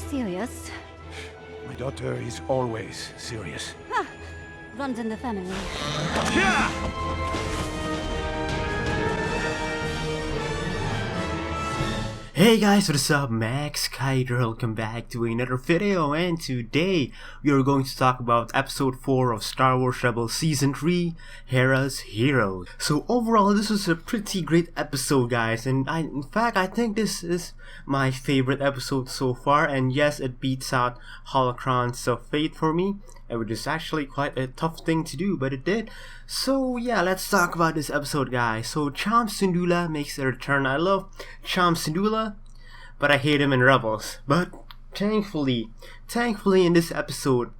serious. My daughter is always serious. Runs in the family. Hey guys, what's up? MaxKydra, welcome back to another video, and today we are going to talk about episode 4 of Star Wars Rebels Season 3, Hera's Heroes. So overall, this was a pretty great episode, guys, and in fact, I think this is my favorite episode so far, and yes, it beats out Holocrons of Fate for me, which is actually quite a tough thing to do, but it did. So yeah, let's talk about this episode, guys. So Cham Syndulla makes a return. I love Cham Syndulla, but I hate him in Rebels. But thankfully in this episode,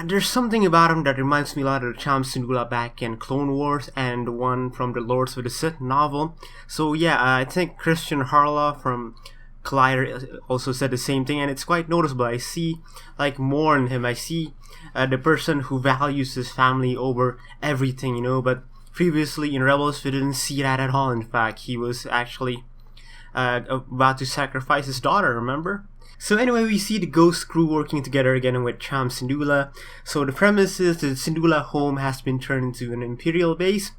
there's something about him that reminds me a lot of Cham Syndulla back in Clone Wars and the one from the Lords of the Sith novel. So yeah, I think Christian Harlow from Collider also said the same thing, and it's quite noticeable. I see like more in him. I see the person who values his family over everything, you know. But previously in Rebels, we didn't see that at all. In fact, he was actually about to sacrifice his daughter, remember? So anyway, we see the Ghost crew working together again with Cham Syndulla. So the premise is the Syndulla home has been turned into an Imperial base,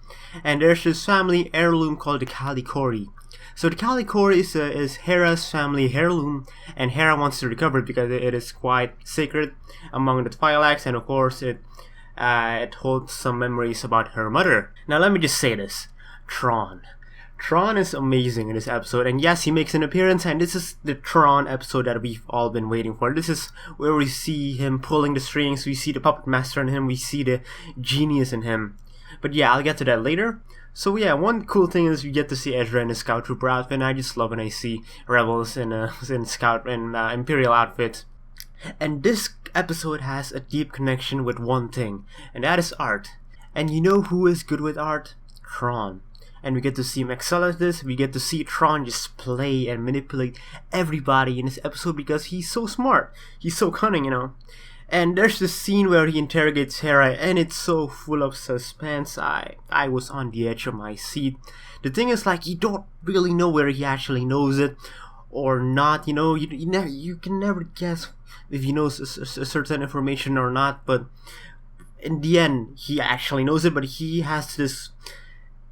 and there's this family heirloom called the Calicori. So the Calicori is Hera's family heirloom, and Hera wants to recover it because it is quite sacred among the Twi'leks, and of course it holds some memories about her mother. Now let me just say this, Thrawn is amazing in this episode, and yes, he makes an appearance, and this is the Thrawn episode that we've all been waiting for. This is where we see him pulling the strings, we see the puppet master in him, we see the genius in him. But yeah, I'll get to that later. So yeah, one cool thing is we get to see Ezra in a Scout Trooper outfit, and I just love when I see Rebels in Scout and Imperial outfits. And this episode has a deep connection with one thing, and that is art. And you know who is good with art? Thrawn. And we get to see him excel at this. We get to see Thrawn just play and manipulate everybody in this episode because he's so smart. He's so cunning, you know. And there's this scene where he interrogates Hera, and it's so full of suspense. I was on the edge of my seat. The thing is, like, you don't really know whether he actually knows it or not. You know, you can never guess if he knows a certain information or not. But in the end, he actually knows it. But he has this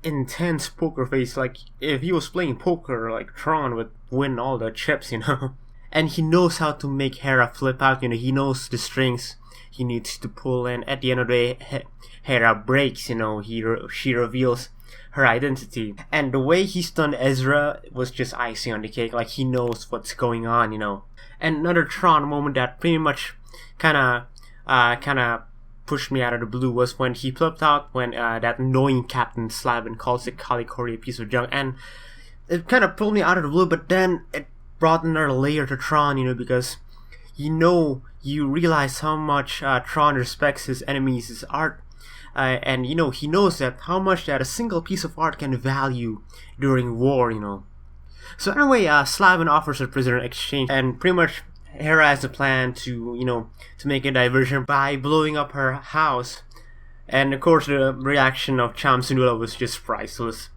intense poker face. Like, if he was playing poker, like, Thrawn would win all the chips, you know. And he knows how to make Hera flip out, you know, he knows the strings he needs to pull, and at the end of the day, Hera breaks, you know, she reveals her identity. And the way he stunned Ezra was just icing on the cake, like he knows what's going on, you know. And another Thrawn moment that pretty much kinda pushed me out of the blue was when he flipped out when that annoying Captain Slavin calls the Calicori a piece of junk, and it kind of pulled me out of the blue, but then it brought another layer to Thrawn, you know, because you realize how much Thrawn respects his enemies, his art, and you know, he knows that how much that a single piece of art can value during war, you know. So anyway, Slavin offers a prisoner exchange, and pretty much Hera has a plan to, you know, to make a diversion by blowing up her house, and of course the reaction of Cham Syndulla was just priceless.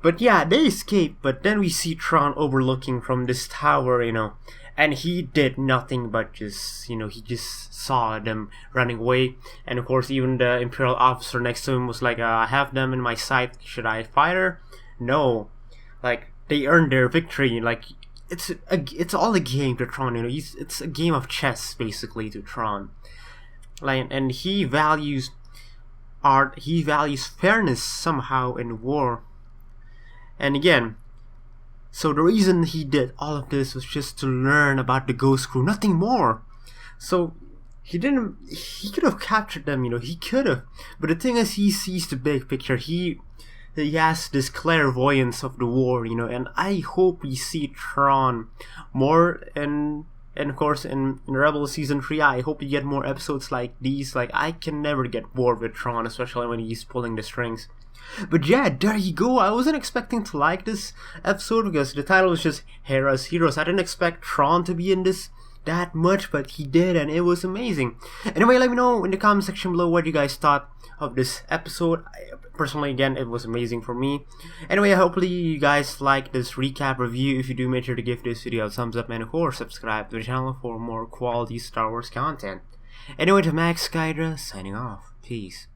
But yeah, they escape, but then we see Thrawn overlooking from this tower, you know, and he did nothing but just, you know, he just saw them running away, and of course even the Imperial officer next to him was like, I have them in my sight, should I fight her? No, like, they earned their victory, like, it's all a game to Thrawn, you know, it's a game of chess, basically, to Thrawn. Like, and he values art, he values fairness somehow in war. And again, so the reason he did all of this was just to learn about the Ghost crew, nothing more. So he could have captured them, you know, he could have. But the thing is, he sees the big picture. He has this clairvoyance of the war, you know, and I hope we see Thrawn more, and of course in Rebels Season 3, I hope we get more episodes like these. Like, I can never get bored with Thrawn, especially when he's pulling the strings. But yeah, there you go. I wasn't expecting to like this episode because the title was just Hera's Heroes. I didn't expect Thrawn to be in this that much, but he did, and it was amazing. Anyway, let me know in the comment section below what you guys thought of this episode. Personally, again, it was amazing for me. Anyway, hopefully you guys like this recap review. If you do, make sure to give this video a thumbs up, and of course subscribe to the channel for more quality Star Wars content. Anyway, to MaxKydra signing off. Peace.